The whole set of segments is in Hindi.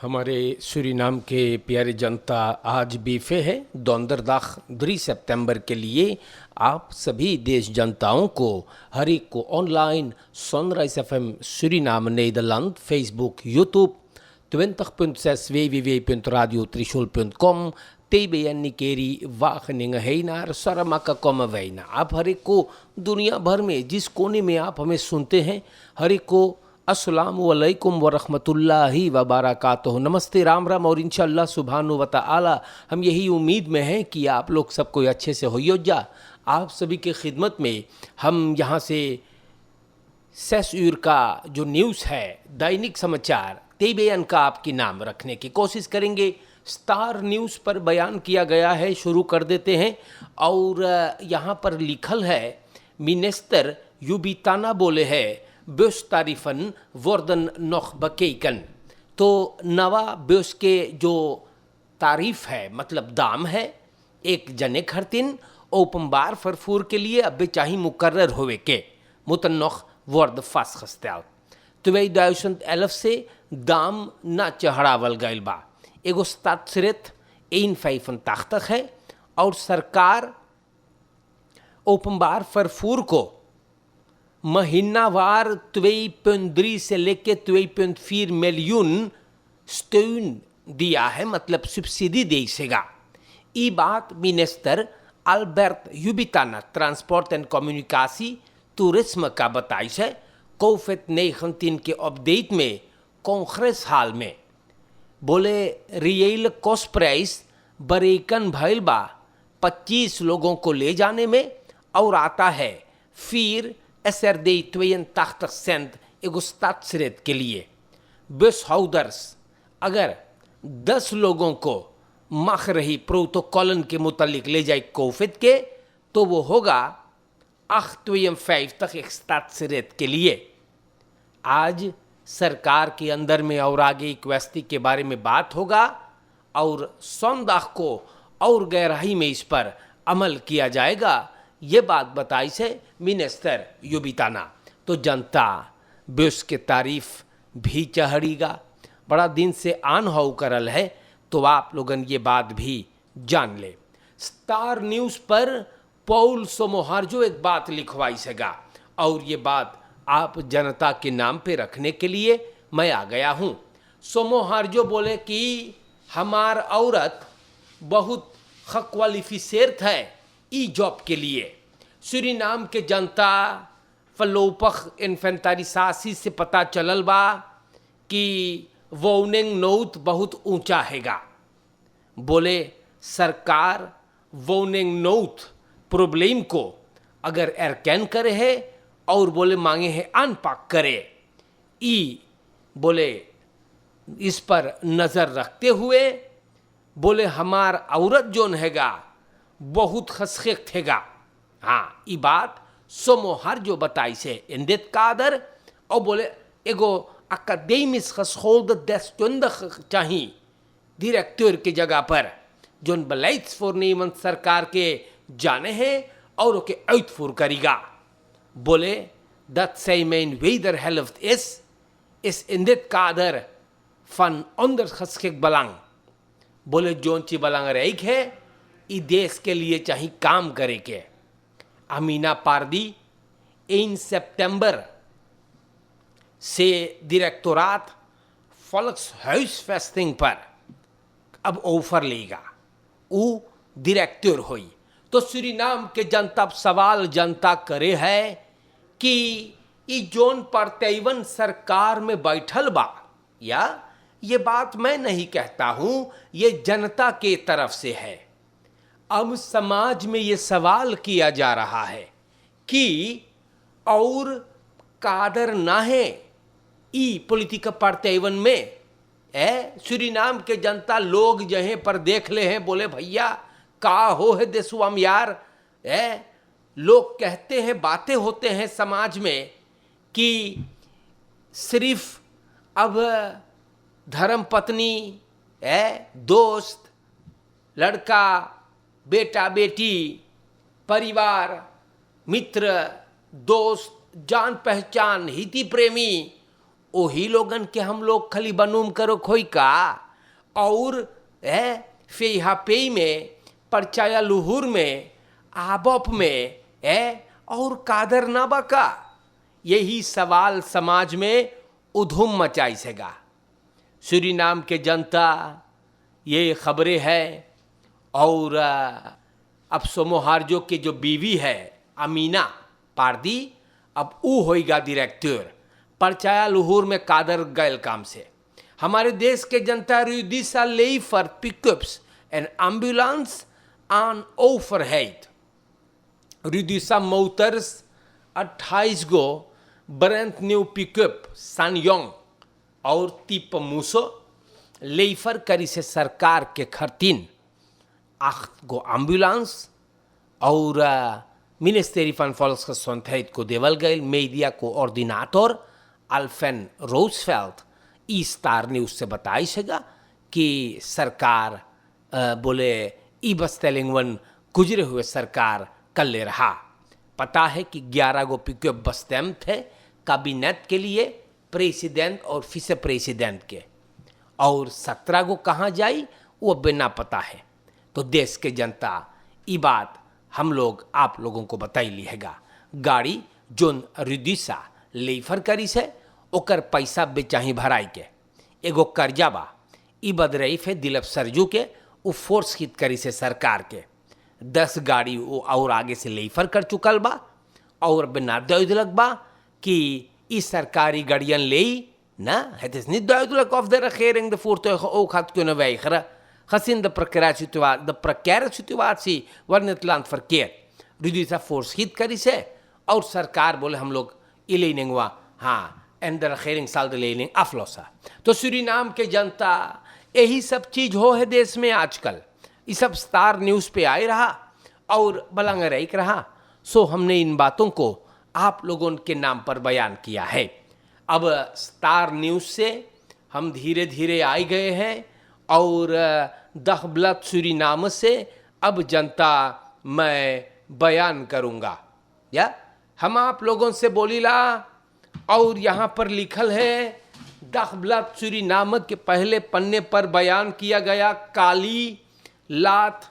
हमारे सूरीनाम के प्यारे जनता आज बीफे है दोंदरदाख 3 सितंबर के लिए आप सभी देश जनताओं को हर एक को online sunrise FM Suriname Nederland Facebook YouTube 20.6 www.radiotrishul.com TBN निकेरी वाखनिंग हैनार सरमाका कम वैना। आप हर एक को दुनिया भर में जिस कोने में आप हमें सुनते हैं हर एक को अस्सलामु अलैकुम व रहमतुल्लाहि व बरकातुहू, नमस्ते, राम राम और इंशाअल्लाह सुब्हानु व तआला हम यही उम्मीद में हैं कि आप लोग सब कोई अच्छे से होइजा। आप सभी के खिदमत में हम यहाँ से सेसूर का जो न्यूज़ है दैनिक समाचार तेबेयन का आपके नाम रखने की कोशिश करेंगे। स्टार न्यूज़ पर बयान किया गया है, शुरू कर देते हैं। और यहाँ पर लिखल है मिनिस्टर युबिताना बोले है ब्योस तारीफन वर्दन नोख बकेकन। तो नवा ब्योस के जो तारीफ है मतलब दाम है एक जने खरतिन ओपनबार फरफूर के लिए अब चाही मुकर्रर होवे के मुतन्नोख वर्द फास खस्त्याल तो वही 2011 से दाम ना चढ़ावल गयल बा। एगो स्तात्सरित इन फाइफन ताख्तक है और सरकार ओपनबार फरफूर को महीनावार 2.3 से लेके 2.4 मिलियन स्टोन दिया है, मतलब सब्सिडी दे सेगा। ये बात minister Albert Jubitana transport and कम्युनिकासी टूरिज्म का बताई है कोविड-19 के अपडेट में कांग्रेस हाल में बोले रियल कॉस्ट प्राइस बरेकन भइल बा 25 लोगों को ले जाने में और आता है फिर SRD 82 सेंट एगो स्तात्सरित के लिए। बस हाउदर्स अगर 10 लोगों को मख रही प्रोटोकॉलन के मुतालिक ले जाए कोविड के तो वो होगा 8.5 एक स्तात्सरित के लिए। आज सरकार के अंदर में और आगे क्वेस्टी के बारे में बात होगा और सोमवार को और गहराई में इस पर अमल किया जाएगा, ये बात बताई से मिनिस्टर युबिताना। तो जनता ब्योस के तारीफ भी चढ़ीगा, बड़ा दिन से आन हो करल है, तो आप लोगन ये बात भी जान ले। स्टार न्यूज़ पर पौल सोमोहार्जो एक बात लिखवाई सेगा और ये बात आप जनता के नाम पे रखने के लिए मैं आ गया हूँ। सोमोहार्जो बोले कि हमार औरत बहुत क्वालिफिसेर्ट है ई जॉब के लिए। सूरीनाम के जनता फलोपख इन्फेंटारिसासी से पता चलल बा कि वोनिंग नोट बहुत ऊंचा हैगा। बोले सरकार वोनिंग नोट प्रॉब्लम को अगर एरकैन करे है और बोले मांगे है अनपाक करे ई बोले इस पर नज़र रखते हुए बोले हमार औरत जोन हैगा बहुत खसखेक थेगा। हाँ, ये बात सोमोहार जो बताई से इंदित कादर और बोले एगो अकादेमिस खसखोल्द देस्तुंद चाही डायरेक्टर की जगह पर जोन बलाइट्स फोरनीमन सरकार के जाने हैं और ओके आउटफुर करेगा। बोले dat zij mijn wederhelft is in dit kader van ondergeschikt belang। बोले जोन ची belangrijk है ई देश के लिए चाहिए काम करे के। अमीना पारदी 1 सितंबर से डायरेक्टोरात volkshuisvesting पर अब ऑफर लेगा, वो डायरेक्टर हुई। तो सूरीनाम के जनता सवाल जनता करे है कि ई जोन परतेवन सरकार में बैठल बा, या ये बात मैं नहीं कहता हूं, ये जनता के तरफ से है। अब समाज में ये सवाल किया जा रहा है कि और कादर ना है ई पॉलिटिका परतेवन में सूरीनाम के जनता लोग जहीं पर देख ले हैं बोले भैया का हो है देशुआम यार। लोग कहते हैं बातें होते हैं समाज में कि सिर्फ अब धर्म पत्नी दोस्त लड़का बेटा बेटी परिवार मित्र दोस्त जान पहचान हिती प्रेमी वही लोगन के हम लोग खाली बनूम करो खोई का, और फेहा पे में, परचाया लुहुर में, आबोप में और कादर ना बका। यही सवाल समाज में उधुम मचाई सेगा। सूरीनाम के जनता ये खबरें है, और अब सोमोहार्जो के जो बीवी है अमीना पारदी, अब ऊ होएगा डायरेक्टर। परचाया लुहुर में कादर गैल काम से। हमारे देश के जनता रुदिसा ले फॉर पिकअप्स एंड एम्बुलेंस ऑन ओवरहेड। रुदिसा मोटर्स 28 गो ब्रांड न्यू पिकअप सानयोंग और तीप मूसो लेफर करी से सरकार के खर्तीन 8 गो एम्बुलेंस और मिनिस्ट्री फन फॉल्स का संथाइत को देवल गए। मीडिया को ऑर्डिनाटर अल्फेन रोजफेल्ट ई स्टार न्यूज से बताई सगा कि सरकार बोले ई बस्तेलिंगवन गुजरे हुए सरकार कर ले रहा। पता है कि 11 गो पिकअप बस्तेम थे कैबिनेट के लिए, प्रेसिडेंट और विce प्रेसिडेंट के, और 17 गो कहाँ जाई वो बिना पता है। तो देश के जनता ये बात हम लोग आप लोगों को बताई लिहेगा। गाड़ी जोन रुदिसा लेफर करी से ओकर पैसा बेचाही भराई के एगो कर्जा बा, ई बदरई फे दिलप सरजू के वो फोर्स हित करी से सरकार के 10 गाड़ी वो और आगे से लेफर कर चुकल बा, और बिना दुइदलक बा कि ई सरकारी गाड़ियन ले ना het is niet duidelijk of de regering de voertuigen ook had kunnen weigeren, gezien de precaire situatie waarin het land verkeert। Rudisa फोर्स हित करी से और सरकार बोले हम लोग ये लेने हुआ हाँ एंड द regering साल द लेने aflosa। तो सूरीनाम के जनता यही सब चीज हो है देश में आजकल। ये सब स्टार न्यूज पे आए रहा और बलंग रही रहा। सो हमने इन बातों को आप लोगों के नाम पर बयान किया है। अब स्टार न्यूज से हम धीरे धीरे आए गए हैं, और दखबलत सूरीनाम से अब जनता मैं बयान करूँगा। या हम आप लोगों से बोलीला, और यहाँ पर लिखल है दखबलत सूरीनाम के पहले पन्ने पर बयान किया गया काली लात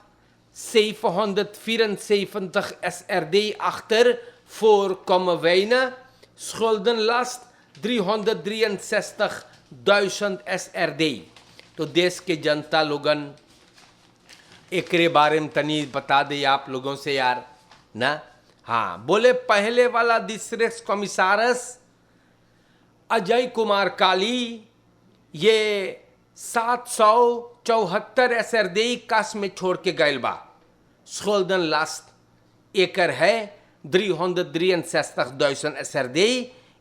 774 SRD achter voorkomen wijnen, schuldenlast 363.000 SRD। तो देश के जनता लोगन एकरे बारे में तनी बता दे आप लोगों से यार ना। हाँ बोले पहले वाला डिस्ट्रिक्ट कमिश्नरस अजय कुमार काली ये 774 SRD कास में छोड़ के गैल बा। स्कोल्डन लास्ट एकर है 363.000 SRD।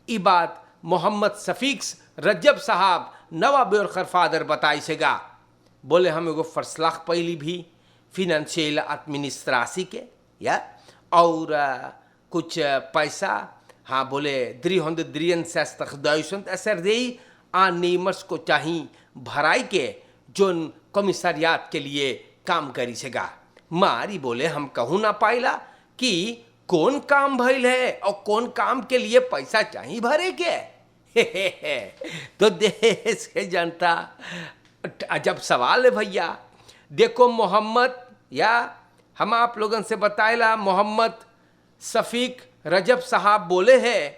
ई बात मोहम्मद सफीक्स रजब साहब नवा बेरखर फादर बताई सेगा। बोले हम एगो फरसलाख पहली भी फिनेंशियल एडमिनिस्ट्रेसी के या और कुछ पैसा हाँ बोले 363.000 SRD आनेमर्स को चाहिए भराई के जोन कमिश्नरियात के लिए काम करी सेगा। मारी बोले हम कहूँ ना पाइला कि कौन काम भइल है और कौन काम के लिए पैसा चाहिए भरे के। तो देश के जनता अजब सवाल है भैया। देखो मोहम्मद या हम आप लोगों से बताएला मोहम्मद सफीक रजब साहब बोले हैं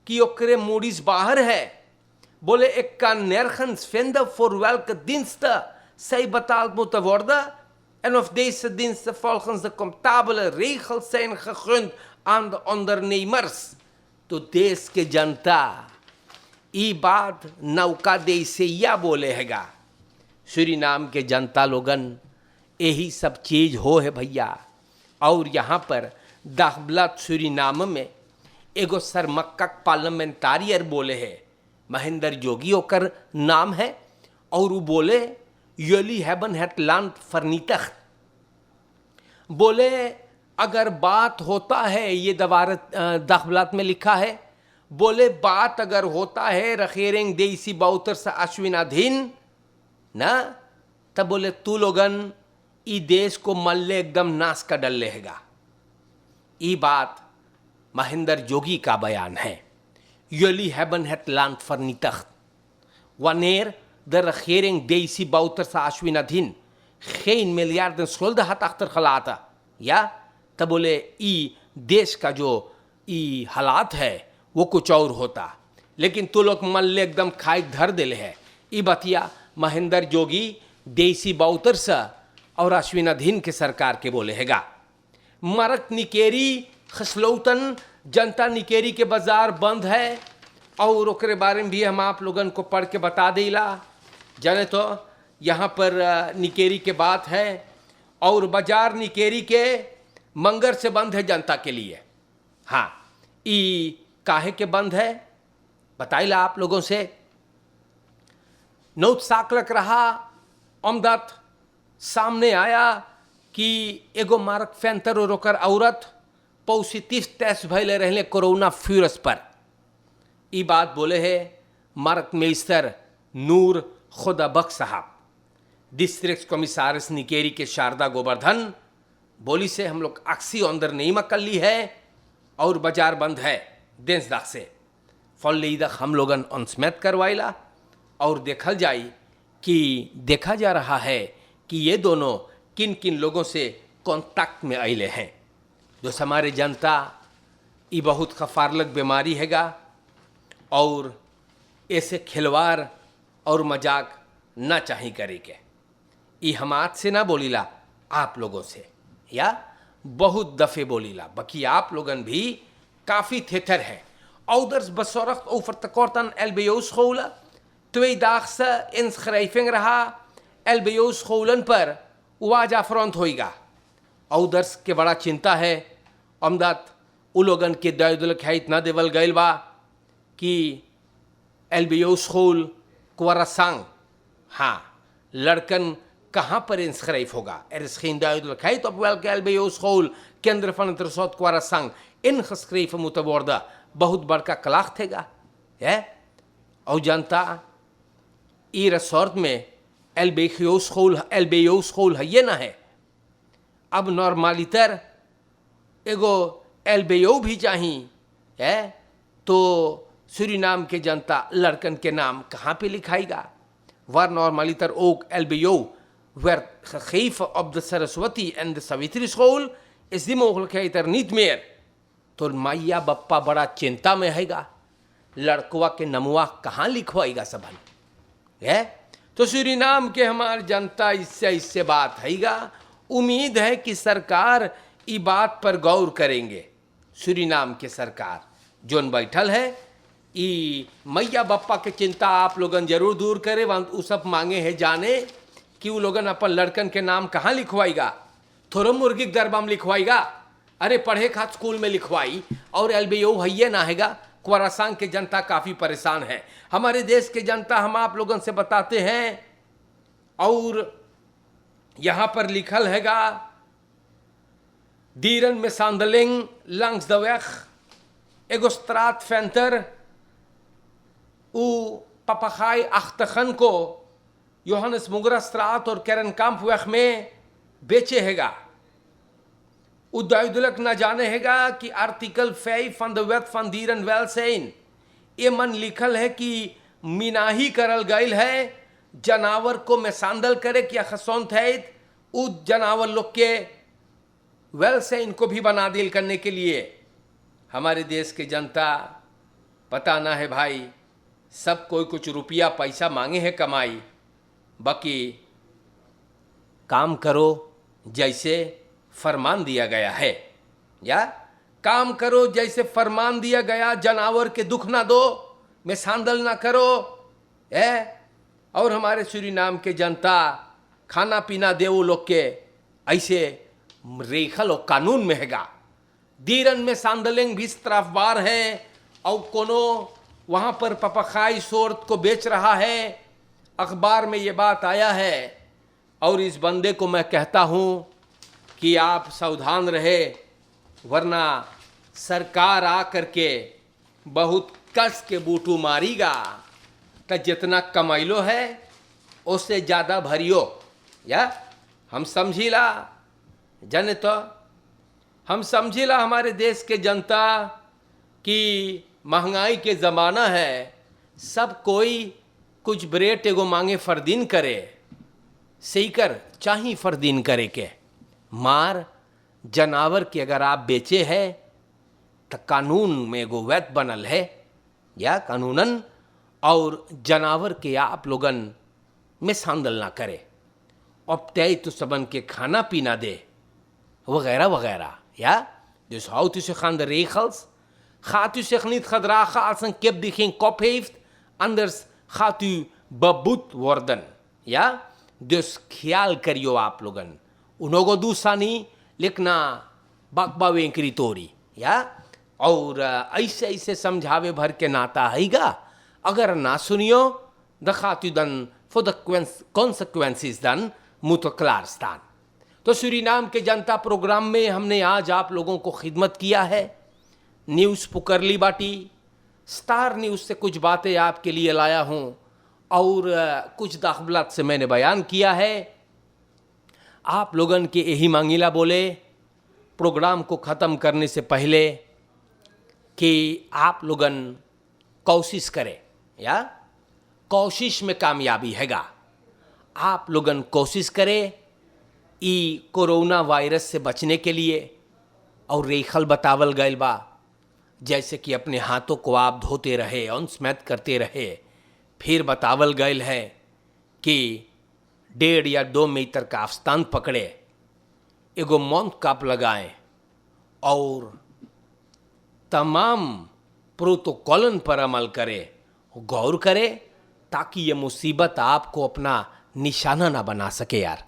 कि ओकरे मूडीज बाहर है। बोले एक का nergens vinden voor welke diensten zij betaald moeten worden en of deze diensten volgens de comptabele regels zijn gegund aan de ondernemers। तो देश के जनता ये बात नौका देसिया बोले हैगा। सूरीनाम के जनता लोगन यही सब चीज हो है भैया। और यहाँ पर दखबलत सूरीनाम में एगो सरमक्कक पार्लियामेंटारियर बोले है, महेंद्र जोगी ओकर नाम है, और वो बोले यली हैबन हैट लैंड फर्नीतख। बोले अगर बात होता है, ये दखबलत में लिखा है, बोले बात अगर होता है रखेरेंग देसी बाउतर से अश्विनाधीन ना, तब बोले तू लोगन ई देश को मल्ले एकदम नाश का डल लेगा। ये बात महेंद्र जोगी का बयान है। यली हैबन हैट लैंड फर्नीतख। wanneer de regering Desi Bouterse Ashwinadhin geen miljarden schulden had achtergelaten, ja, तब बोले ई देश का जो ई हालात है वो कुछ और होता। लेकिन तो लोग मल्ले एकदम खाई धर दिले है। ई बतिया महेंद्र जोगी देसी बाउतरसा और अश्विनाधीन के सरकार के बोले हैगा। मरक निकेरी खसलौतन जनता निकेरी के बाजार बंद है और ओकरे बारे में भी हम आप लोगन को पढ़ के बता देला। जाने तो यहाँ पर निकेरी के बात है और बाजार निकेरी के मंगर से बंद है जनता के लिए। हाँ, ई काहे के बंद है बताइला आप लोगों से। नौत साकलक रहा अमदत सामने आया कि एगो मारक फैंतर और ओकर औरत पॉजिटिव टेस्ट भैले रहले कोरोना वायरस पर। ई बात बोले है मारक मिनिस्टर नूर खुदा बख्श साहब, डिस्ट्रिक्ट कमिश्नर निकेरी के शारदा गोवर्धन बोली से हम लोग अक्सी अंदर नहीं मकल ली है और बाजार बंद है देश दाख से फल दख हम लोगन अंसमैत करवाइला और देखल जाई कि देखा जा रहा है कि ये दोनों किन किन लोगों से कांटेक्ट में आइले हैं। जो हमारे जनता ये बहुत खफारलक बीमारी हैगा और ऐसे खिलवाड़ और मजाक ना चाहिए करे के। ये हम आज से ना बोलीला आप लोगों से, या बहुत दफ़े बोलीला, बाकी आप लोगन भी काफ़ी थेथर है। Ouders bezorgd over tekort aan LBO-scholen. 2-daagse inschrijving रहा LBO-scholen पर वाजा फ्रंट होएगा। Ouders के बड़ा चिंता है अमदात उ लोगन के दयदुल है इतना देवल गइल बा कि LBO स्कूल क्वारसांग, हाँ, लड़कन कहाँ पर इंस्क्राइब होगा। एरिस्खीन दयदुल है तो वेल के LBO स्कूल केंद्र फन इंटरसोत क्वारसांग इन खस्क्रीफ मुतबोर्दा बहुत बड़का कलाक थेगा है। और जनता ई रिसोर्ट में LBO स्कूल है ये ना है। अब नॉर्मालितर एगो LBO भी चाहिए है तो सूरीनाम के जनता लड़कन के नाम कहाँ पे लिखाएगा। वर नॉर्मालितर okay LBO wer gegeven op de Saraswati en de Savitri school is die mogelijkheid er niet meer। तो मैया बप्पा बड़ा चिंता में हैगा, लड़कवा के नमुआ कहाँ लिखवाएगा सबन है। तो सूरीनाम के हमार जनता इससे बात हैगा। उम्मीद है कि सरकार ई बात पर गौर करेंगे। सूरीनाम के सरकार जोन बैठल है ई मैया बप्पा के चिंता आप लोगन जरूर दूर करे। उ सब मांगे है जाने कि वो लोगन अपन लड़कन के नाम कहाँ लिखवाएगा। थोड़ा मुर्गी के दरबा में लिखवाएगा, अरे पढ़े खात स्कूल में लिखवाई और LBO है ना हैगा। क्वारसांग के जनता काफ़ी परेशान है। हमारे देश के जनता हम आप लोगों से बताते हैं और यहाँ पर लिखल हैगा दीरन में सांदलिंग लंग्स द वेख एगो स्त्रात फैंतर उ पपखाई अख्तखन को योहानस मुगरा स्त्रात और कैरन काम्प वेख में बेचे हैगा। उदयदुलक न जाने हैगा कि आर्टिकल 5 फन द वेथ फन दीरन वेल सेन ये मन लिखल है कि मिनाही करल गईल है जानवर को में सांदल करे कि खसौंत है उ जानवर लोग के वेल से इनको भी बना दिल करने के लिए। हमारे देश के जनता पता ना है भाई, सब कोई कुछ रुपया पैसा मांगे है कमाई, बाकी काम करो जैसे फरमान दिया गया है, या काम करो जैसे फरमान दिया गया। जानवर के दुख ना दो, में सांदल ना करो है। और हमारे सूरीनाम के जनता खाना पीना दे वो लोग के ऐसे रेखल और कानून में हैगा। दीरन में सांदलिंग भी तरफबार है और कोनो वहाँ पर पपखाई शोरत को बेच रहा है। अखबार में ये बात आया है और इस बंदे को मैं कहता हूँ कि आप सावधान रहे, वरना सरकार आ करके बहुत कस के बूटू मारीगा। तो जितना कमाइलो है उससे ज़्यादा भरियो, या हम समझिला जन तो हम समझिला हमारे देश के जनता कि महंगाई के ज़माना है, सब कोई कुछ ब्रेट एगो मांगे फरदीन करे, सही कर चाही फरदीन करे के। मार जनावर के अगर आप बेचे है तो कानून में एगो वैध बनल है या कानूनन, और जानवर के आप लोगन में शामिल ना करे, अब तय तो सबन के खाना पीना दे वगैरह वगैरह। या dus houdt u zich aan de regels, gaat u zich niet gedragen als een kip die geen kop heeft, anders gaat u beboet worden। या dus ख्याल करियो आप लोगन, उनोगो दूसरा नहीं लिखना बाकबा वेंकरी तोरी। या और ऐसे ऐसे समझावे भर के नाता हैगा, अगर ना सुनियो दखातु दन फॉर द कॉन्सिक्वेंसेस दन मुतक्लारस्तान। तो सूरीनाम के जनता प्रोग्राम में हमने आज आप लोगों को खिदमत किया है, न्यूज़ पुकरली बाटी, स्टार न्यूज़ से कुछ बातें आपके लिए लाया हूँ और कुछ दाखिलात से मैंने बयान किया है। आप लोगन के यही मांगिला बोले प्रोग्राम को ख़त्म करने से पहले कि आप लोगन कोशिश करें, या कोशिश में कामयाबी हैगा। आप लोगन कोशिश करें ई कोरोना वायरस से बचने के लिए, और रेखल बतावल गयल बा जैसे कि अपने हाथों को आप धोते रहे, अंशमैत करते रहे। फिर बतावल गयल है कि 1.5 या 2 मीटर का आस्तान पकड़े, एगो माउथ कप लगाएं और तमाम प्रोटोकॉलन पर अमल करे, गौर करे, ताकि ये मुसीबत आपको अपना निशाना ना बना सके। यार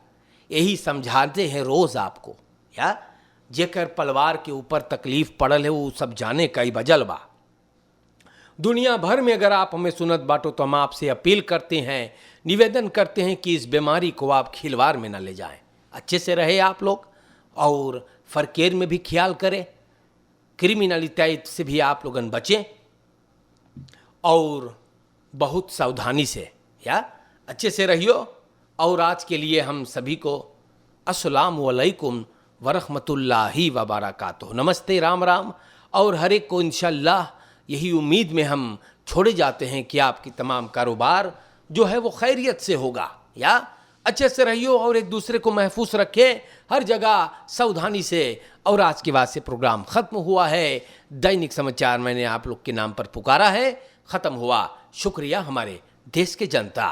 यही समझाते हैं रोज़ आपको, या जेकर परिवार के ऊपर तकलीफ़ पड़ल है वो सब जाने कई बजल बा। दुनिया भर में अगर आप हमें सुनत बाटो तो हम आपसे अपील करते हैं, निवेदन करते हैं कि इस बीमारी को आप खिलवाड़ में ना ले जाएं। अच्छे से रहे आप लोग, और फरकेर में भी ख्याल करें, क्रिमिनलिटी से भी आप लोगन बचें, और बहुत सावधानी से या अच्छे से रहियो। और आज के लिए हम सभी को अस्सलामु अलैकुम वरहमतुल्लाहि व बरकातुहू, नमस्ते, राम राम। और हर एक को इंशाअल्लाह यही उम्मीद में हम छोड़े जाते हैं कि आपकी तमाम कारोबार जो है वो खैरियत से होगा। या अच्छे से रहियो और एक दूसरे को महफूज रखें हर जगह सावधानी से। और आज के बाद से प्रोग्राम ख़त्म हुआ है। दैनिक समाचार मैंने आप लोग के नाम पर पुकारा है, ख़त्म हुआ। शुक्रिया हमारे देश के जनता।